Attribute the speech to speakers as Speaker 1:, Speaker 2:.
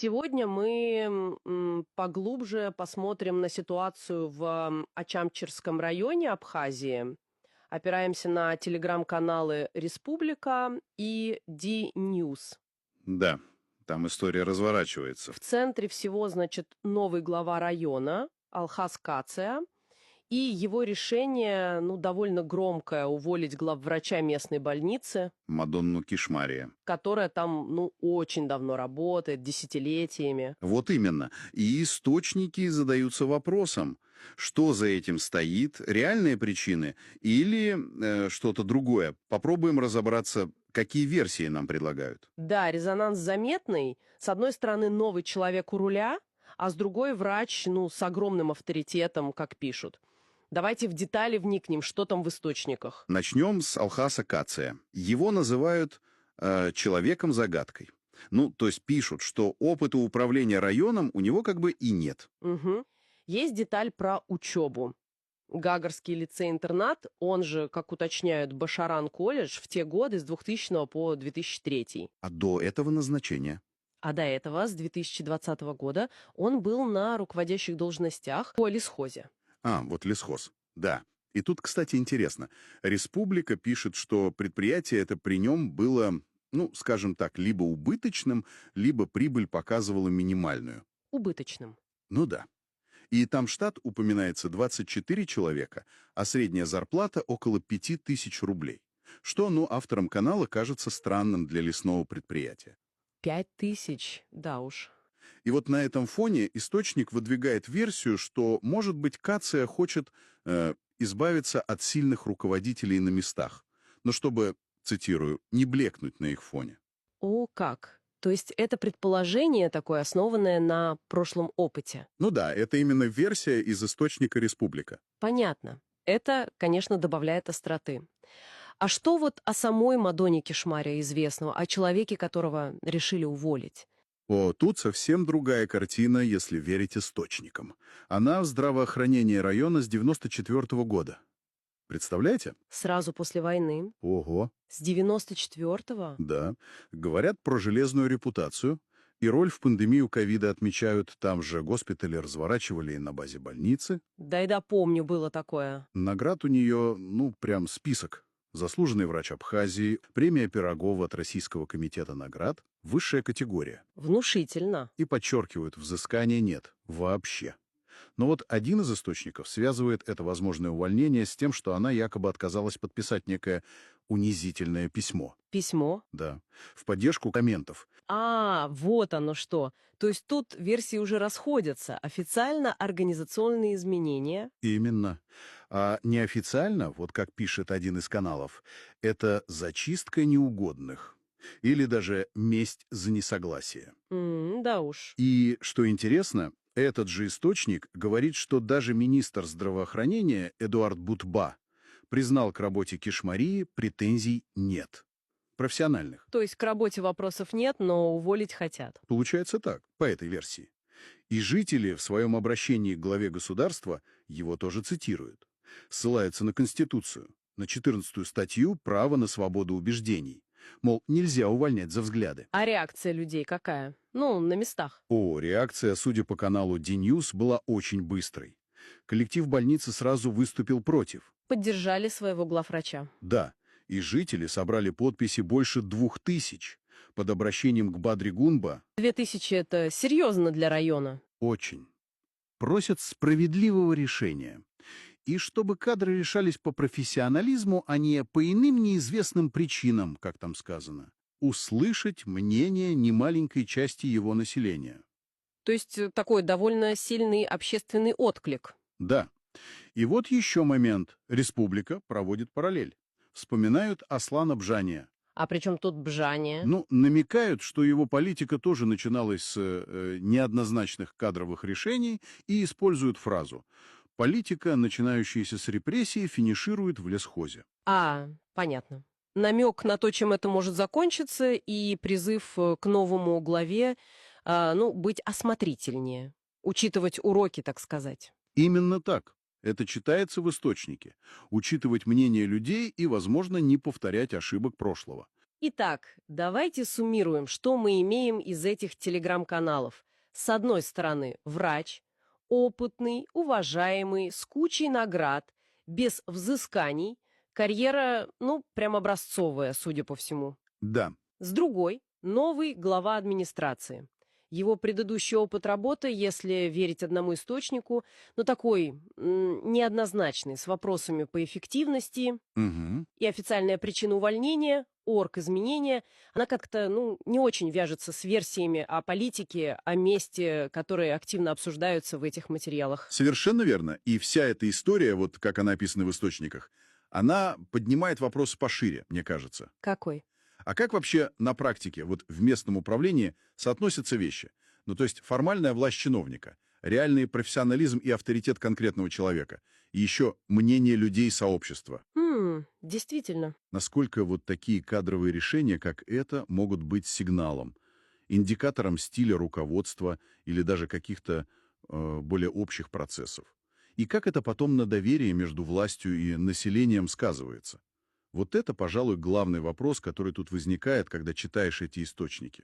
Speaker 1: Сегодня мы поглубже посмотрим на ситуацию в Ачамчерском районе Абхазии. Опираемся на телеграм-каналы «Республика» и «Ди-Ньюс».
Speaker 2: Да, там история разворачивается.
Speaker 1: В центре всего, значит, новый глава района Алхаз Кация и его решение, довольно громкое, уволить главврача местной больницы,
Speaker 2: Мадонну Кишмария.
Speaker 1: которая там, очень давно работает, десятилетиями.
Speaker 2: Вот именно. И источники задаются вопросом, что за этим стоит, реальные причины или что-то другое. Попробуем разобраться, какие версии нам предлагают.
Speaker 1: Да, резонанс заметный. С одной стороны, новый человек у руля, а с другой врач, с огромным авторитетом, как пишут. Давайте в детали вникнем, что там в источниках.
Speaker 2: Начнем с Алхаса Кация. Его называют человеком-загадкой. То есть пишут, что опыта управления районом у него как бы и нет.
Speaker 1: Угу. Есть деталь про учебу. Гагарский лицей-интернат, он же, как уточняют, Башаран-колледж, в те годы с 2000 по 2003.
Speaker 2: А до этого назначения?
Speaker 1: А до этого, с 2020 года, он был на руководящих должностях по лесхозе.
Speaker 2: Вот лесхоз. Да. И тут, кстати, интересно. Республика пишет, что предприятие это при нем было, скажем так, либо убыточным, либо прибыль показывала минимальную.
Speaker 1: Убыточным.
Speaker 2: Ну да. И там штат упоминается 24 человека, а средняя зарплата около 5000 рублей. Что, авторам канала кажется странным для лесного предприятия.
Speaker 1: 5000, да уж.
Speaker 2: И вот на этом фоне источник выдвигает версию, что, может быть, Кация хочет избавиться от сильных руководителей на местах, но чтобы, цитирую, не блекнуть на их фоне.
Speaker 1: О, как! То есть это предположение такое, основанное на прошлом опыте.
Speaker 2: Да, это именно версия из источника «Республика».
Speaker 1: Понятно. Это, конечно, добавляет остроты. А что вот о самой Мадонне Кишмаре известного, о человеке, которого решили уволить?
Speaker 2: Тут совсем другая картина, если верить источникам. Она в здравоохранении района с 94-го года. Представляете?
Speaker 1: Сразу после войны.
Speaker 2: Ого.
Speaker 1: С 94-го?
Speaker 2: Да. Говорят про железную репутацию. И роль в пандемию ковида отмечают. Там же госпитали разворачивали на базе больницы.
Speaker 1: Да, помню, было такое.
Speaker 2: Наград у нее, прям список. Заслуженный врач Абхазии, премия Пирогова от Российского комитета наград, высшая категория.
Speaker 1: Внушительно.
Speaker 2: И подчеркивают, взыскания нет. Вообще. Но вот один из источников связывает это возможное увольнение с тем, что она якобы отказалась подписать некое унизительное письмо.
Speaker 1: Письмо?
Speaker 2: Да. В поддержку комментов.
Speaker 1: Вот оно что. То есть тут версии уже расходятся. Официально организационные изменения.
Speaker 2: Именно. А неофициально, вот как пишет один из каналов, это зачистка неугодных. Или даже месть за несогласие.
Speaker 1: Да уж.
Speaker 2: И, что интересно, этот же источник говорит, что даже министр здравоохранения Эдуард Бутба признал к работе Кишмарии претензий нет. Профессиональных.
Speaker 1: То есть к работе вопросов нет, но уволить хотят.
Speaker 2: Получается так, по этой версии. И жители в своем обращении к главе государства его тоже цитируют. Ссылаются на Конституцию, на 14-ю статью «Право на свободу убеждений». Мол, нельзя увольнять за взгляды.
Speaker 1: А реакция людей какая? На местах.
Speaker 2: Реакция, судя по каналу Ди-Ньюс, была очень быстрой. Коллектив больницы сразу выступил против.
Speaker 1: Поддержали своего главврача.
Speaker 2: Да, и жители собрали подписи больше 2000 под обращением к Бадри Гунба.
Speaker 1: 2000 — это серьезно для района.
Speaker 2: Очень. Просят справедливого решения. И чтобы кадры решались по профессионализму, а не по иным неизвестным причинам, как там сказано. Услышать мнение немаленькой части его населения.
Speaker 1: То есть такой довольно сильный общественный отклик.
Speaker 2: Да. И вот еще момент. Республика проводит параллель. Вспоминают Аслана Бжания.
Speaker 1: А при чем тут Бжания?
Speaker 2: Намекают, что его политика тоже начиналась с неоднозначных кадровых решений и используют фразу «Политика, начинающаяся с репрессий, финиширует в лесхозе».
Speaker 1: Понятно. Намек на то, чем это может закончиться, и призыв к новому главе, быть осмотрительнее, учитывать уроки, так сказать.
Speaker 2: Именно так. Это читается в источнике. Учитывать мнение людей и, возможно, не повторять ошибок прошлого.
Speaker 1: Итак, давайте суммируем, что мы имеем из этих телеграм-каналов. С одной стороны, врач, опытный, уважаемый, с кучей наград, без взысканий, карьера, ну, прям образцовая, судя по всему.
Speaker 2: Да,
Speaker 1: С другой, новый глава администрации. Его предыдущий опыт работы, если верить одному источнику, ну такой неоднозначный, с вопросами по эффективности,
Speaker 2: мгм.
Speaker 1: и официальная причина увольнения, изменения, она как-то, ну, не очень вяжется с версиями о политике, о месте, которые активно обсуждаются в этих материалах.
Speaker 3: Совершенно верно. И вся эта история, вот как она описана в источниках, она поднимает вопрос пошире, мне кажется.
Speaker 1: Какой?
Speaker 3: А как вообще на практике, вот в местном управлении, соотносятся вещи? Ну, то есть формальная власть чиновника, реальный профессионализм и авторитет конкретного человека, и еще мнение людей сообщества.
Speaker 1: Действительно.
Speaker 2: Насколько вот такие кадровые решения, как это, могут быть сигналом, индикатором стиля руководства или даже каких-то более общих процессов? И как это потом на доверие между властью и населением сказывается? Вот это, пожалуй, главный вопрос, который тут возникает, когда читаешь эти источники.